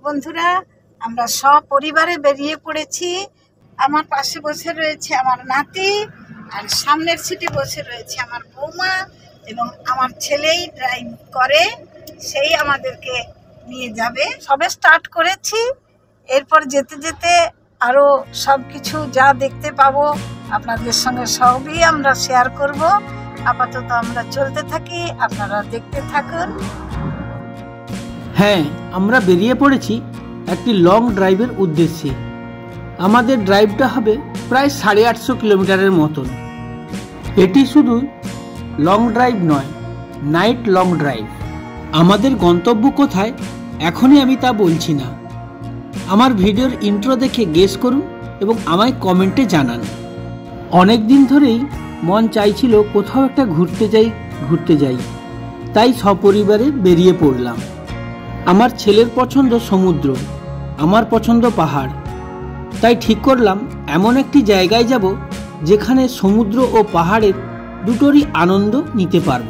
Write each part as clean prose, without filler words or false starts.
বন্ধুরা, আমরা সপরিবারে বেরিয়ে পড়েছি। আমার পাশে বসে রয়েছে আমার নাতি, আর সামনের সিটে বসে রয়েছে আমার বৌমা, এবং আমার ছেলেই ড্রাইভ করে, সেই আমাদেরকে নিয়ে যাবে। সবে স্টার্ট করেছি, এরপর যেতে যেতে আরও সব কিছু যা দেখতে পাবো আপনাদের সঙ্গে সবই আমরা শেয়ার করব। আপাতত আমরা চলতে থাকি, আপনারা দেখতে থাকুন। হ্যাঁ, আমরা বেরিয়ে পড়েছি একটি লং ড্রাইভের উদ্দেশ্যে। আমাদের ড্রাইভটা হবে প্রায় 850 কিলোমিটারের মতন। এটি শুধু লং ড্রাইভ নয়, নাইট লং ড্রাইভ। আমাদের গন্তব্য কোথায় এখনই আমি তা বলছি না। আমার ভিডিওর ইন্ট্রো দেখে গেস করুন এবং আমায় কমেন্টে জানান। অনেক দিন ধরেই মন চাইছিল কোথাও একটা ঘুরতে যাই, তাই সপরিবারে বেরিয়ে পড়লাম। আমার ছেলের পছন্দ সমুদ্র, আমার পছন্দ পাহাড়, তাই ঠিক করলাম এমন একটি জায়গায় যাব যেখানে সমুদ্র ও পাহাড়ের দুটোরই আনন্দ নিতে পারব।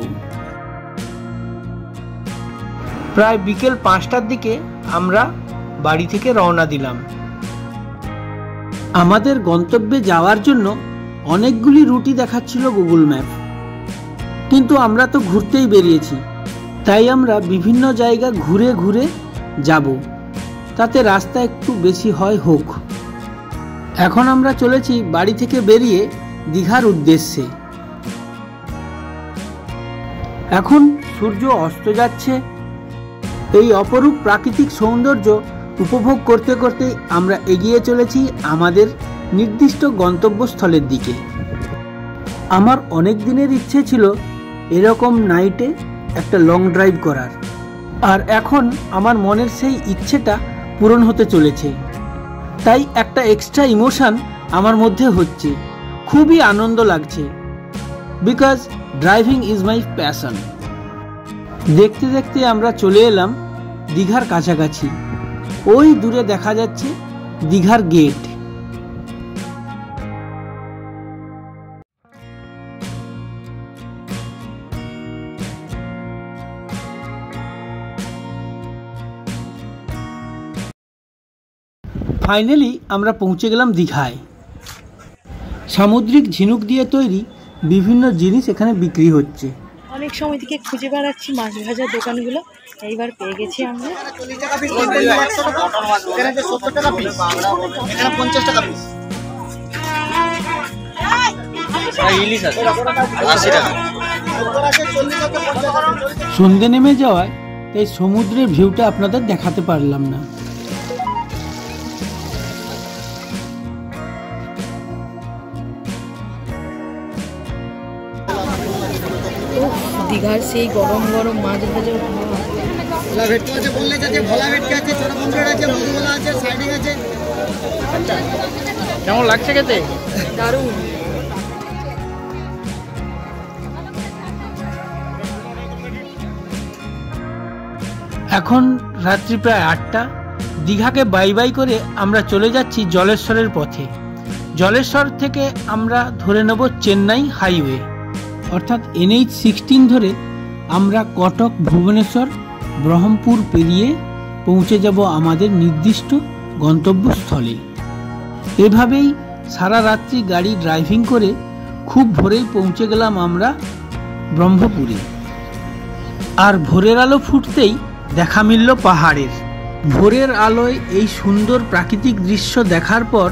প্রায় বিকেল 5টার দিকে আমরা বাড়ি থেকে রওনা দিলাম। আমাদের গন্তব্যে যাওয়ার জন্য অনেকগুলি রুটই দেখাচ্ছিল গুগল ম্যাপ, কিন্তু আমরা তো ঘুরতেই বেরিয়েছি, তাই আমরা বিভিন্ন জায়গা ঘুরে ঘুরে যাব, তাতে রাস্তা একটু বেশি হয় হোক। এখন আমরা চলেছি বাড়ি থেকে বেরিয়ে দীঘার উদ্দেশ্যে। এখন সূর্য অস্ত যাচ্ছে। এই অপরূপ প্রাকৃতিক সৌন্দর্য উপভোগ করতে করতে আমরা এগিয়ে চলেছি আমাদের নির্দিষ্ট গন্তব্যস্থলের দিকে। আমার অনেক দিনের ইচ্ছে ছিল এরকম নাইটে একটা লং ড্রাইভ করার, আর এখন আমার মনের সেই ইচ্ছেটা পূরণ হতে চলেছে। তাই একটা এক্সট্রা ইমোশন আমার মধ্যে হচ্ছে, খুবই আনন্দ লাগছে, because driving is my passion. দেখতে দেখতে আমরা চলে এলাম দীঘার কাছাকাছি। ওই দূরে দেখা যাচ্ছে দীঘার গেট। ফাইনালি আমরা পৌঁছে গেলাম দীঘায়। সামুদ্রিক ঝিনুক দিয়ে তৈরি বিভিন্ন জিনিস এখানে বিক্রি হচ্ছে। অনেক সময় থেকে খুঁজে বেড়াচ্ছি মাছ ভাজার দোকানগুলো, এইবার পেয়ে গেছি আমরা। সন্ধে নেমে যাওয়ায় তাই সমুদ্রের ভিউটা আপনাদের দেখাতে পারলাম না। দীঘার সেই গরম গরম মাছ ভাজা, ভোলা ভেটকি আছে, বললে যে ভোলা ভেটকি আছে, ছোট পমফ্রেট আছে, মধুমলা আছে, সাইডিং আছে। কেমন লাগছে খেতে? দারুণ। এখন রাত্রি প্রায় 8টা। দীঘাকে বাই বাই করে আমরা চলে যাচ্ছি জলেশ্বরের পথে। জলেশ্বর থেকে আমরা ধরে নেব চেন্নাই হাইওয়ে, অর্থাৎ NH-16 ধরে আমরা কটক, ভুবনেশ্বর, ব্রহ্মপুর পেরিয়ে পৌঁছে যাব আমাদের নির্দিষ্ট গন্তব্যস্থলে। এভাবেই সারা রাত্রি গাড়ি ড্রাইভিং করে খুব ভোরেই পৌঁছে গেলাম আমরা ব্রহ্মপুরে। আর ভোরের আলো ফুটতেই দেখা মিলল পাহাড়ের। ভোরের আলোয় এই সুন্দর প্রাকৃতিক দৃশ্য দেখার পর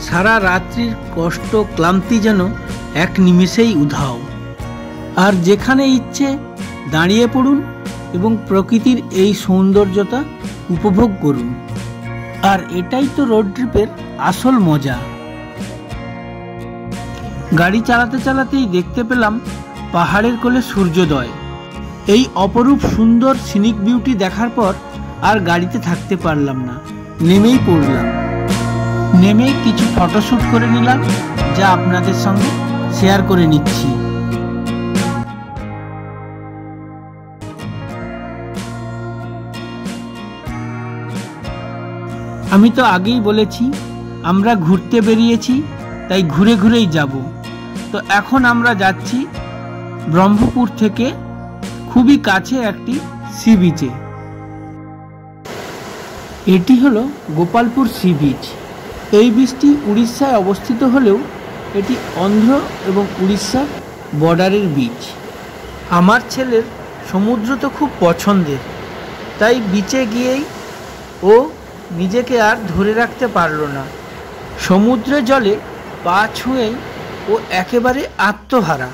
সারা রাত্রির কষ্ট, ক্লান্তি যেন এক নিমেষেই উধাও। আর যেখানে ইচ্ছে দাঁড়িয়ে পড়ুন এবং প্রকৃতির এই সৌন্দর্যতা উপভোগ করুন। আর এটাই তো রোড ট্রিপের আসল মজা। গাড়ি চালাতে চালাতেই দেখতে পেলাম পাহাড়ের কোলে সূর্যোদয়। এই অপরূপ সুন্দর সিনিক বিউটি দেখার পর আর গাড়িতে থাকতে পারলাম না, নেমেই পড়লাম। নেমে কিছু ফটোশ্যুট করে নিলাম, যা আপনাদের সঙ্গে শেয়ার করে নিচ্ছি। আমি তো আগেই বলেছি আমরা ঘুরতে বেরিয়েছি, তাই ঘুরে ঘুরেই যাব। তো এখন আমরা যাচ্ছি ব্রহ্মপুর থেকে খুবই কাছে একটি সি বিচে। এটি হলো গোপালপুর সি বিচ। এই বিচটি উড়িষ্যায় অবস্থিত হলেও এটি অন্ধ্র এবং উড়িষ্যা বর্ডারের বিচ। আমার ছেলের সমুদ্র তো খুব পছন্দের, তাই বিচে গিয়েই ও নিজেকে আর ধরে রাখতে পারল না। সমুদ্রের জলে পা ছুঁয়েই ও একেবারে আত্মহারা।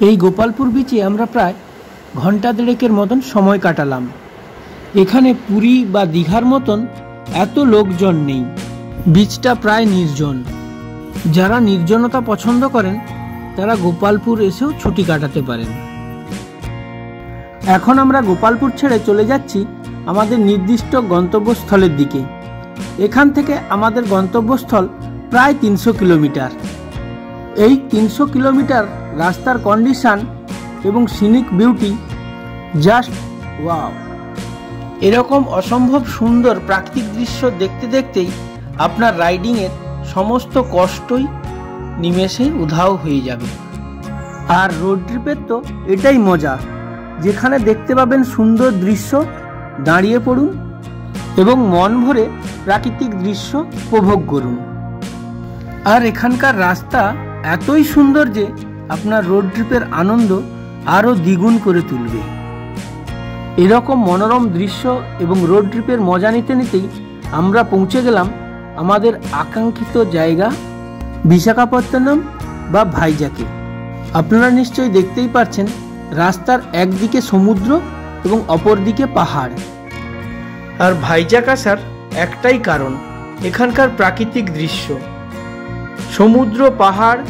এই গোপালপুর বিচে আমরা প্রায় ঘন্টা দেড়েকের মতন সময় কাটালাম। এখানে পুরী বা দীঘার মতন এত লোকজন নেই, বিচটা প্রায় নির্জন। যারা নির্জনতা পছন্দ করেন তারা গোপালপুর এসেও ছুটি কাটাতে পারেন। এখন আমরা গোপালপুর ছেড়ে চলে যাচ্ছি আমাদের নির্দিষ্ট গন্তব্যস্থলের দিকে। এখান থেকে আমাদের গন্তব্যস্থল প্রায় 300 কিলোমিটার। এই 300 কিলোমিটার রাস্তার কন্ডিশন এবং সিনিক বিউটি জাস্ট ওয়াও। এরকম অসম্ভব সুন্দর প্রাকৃতিক দৃশ্য দেখতে দেখতেই আপনার রাইডিংয়ের সমস্ত কষ্টই নিমেষে উধাও হয়ে যাবে। আর রোড ট্রিপের তো এটাই মজা, যেখানে দেখতে পাবেন সুন্দর দৃশ্য, দাঁড়িয়ে পড়ুন এবং মন ভরে প্রাকৃতিক দৃশ্য উপভোগ করুন। আর এখানকার রাস্তা এতই সুন্দর যে আপনার রোড ট্রিপের আনন্দ আরও দ্বিগুণ করে তুলবে। এরকম মনোরম দৃশ্য এবং রোড ট্রিপের মজা নিতে নিতেই আমরা পৌঁছে গেলাম আমাদের আকাঙ্ক্ষিত জায়গা বিশাখাপত্তনম বা ভাইজাকে। আপনারা নিশ্চয়ই দেখতেই পাচ্ছেন রাস্তার একদিকে সমুদ্র এবং অপরদিকে পাহাড়। আর ভাইজাক আসার একটাই কারণ, এখানকার প্রাকৃতিক দৃশ্য। সমুদ্র পাহাড়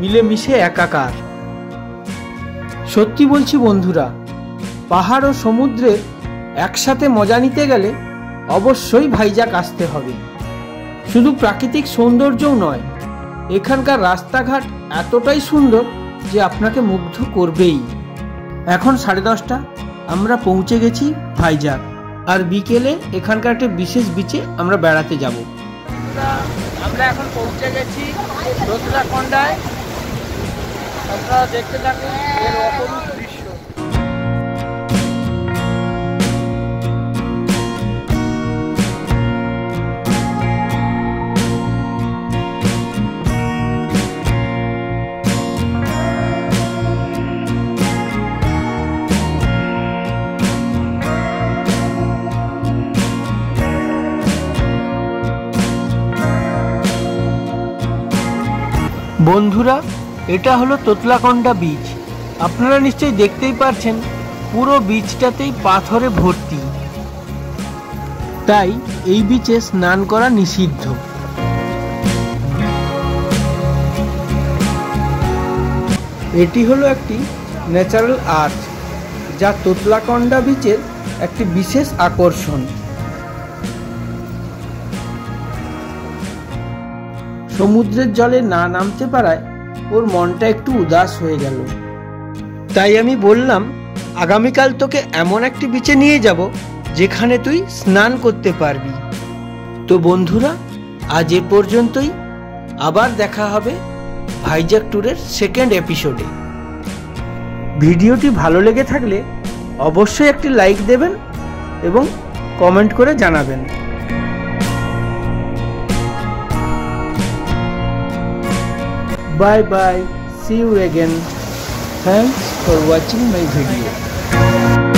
মিলেমিশে একাকার। সত্যি বলছি বন্ধুরা, পাহাড় ও সমুদ্রের একসাথে মজা নিতে গেলে অবশ্যই ভাইজাক আসতে হবে। শুধু প্রাকৃতিক সৌন্দর্যও নয়, এখানকার রাস্তাঘাট এতটাই সুন্দর যে আপনাকে মুগ্ধ করবেই। এখন 10:30, আমরা পৌঁছে গেছি ভাইজাক। আর বিকেলে এখানকার একটা বিশেষ বিচে আমরা বেড়াতে যাব। আমরা এখন পৌঁছে গেছি তোতলাকন্ডায়। আপনারা দেখতে থাকুন এর অপরূপ দৃশ্য। বন্ধুরা, এটা হলো তোতলাকন্ডা বিচ। আপনারা নিশ্চয়ই দেখতেই পাচ্ছেন পুরো বিচটাতেই পাথরে ভর্তি, তাই এই বিচে স্নান করা নিষিদ্ধ। এটি হলো একটি ন্যাচারাল আর্চ, যা তোতলাকন্ডা বিচের একটি বিশেষ আকর্ষণ। সমুদ্রের জলে না নামতে পারায় ওর মনটা একটু উদাস হয়ে গেল। তাই আমি বললাম, আগামীকাল তোকে এমন একটি বিচে নিয়ে যাব যেখানে তুই স্নান করতে পারবি। তো বন্ধুরা, আজ এ পর্যন্তই। আবার দেখা হবে ভাইজাক ট্যুরের সেকেন্ড এপিসোডে। ভিডিওটি ভালো লেগে থাকলে অবশ্যই একটি লাইক দেবেন এবং কমেন্ট করে জানাবেন। Bye bye, see you again. Thanks for watching my video.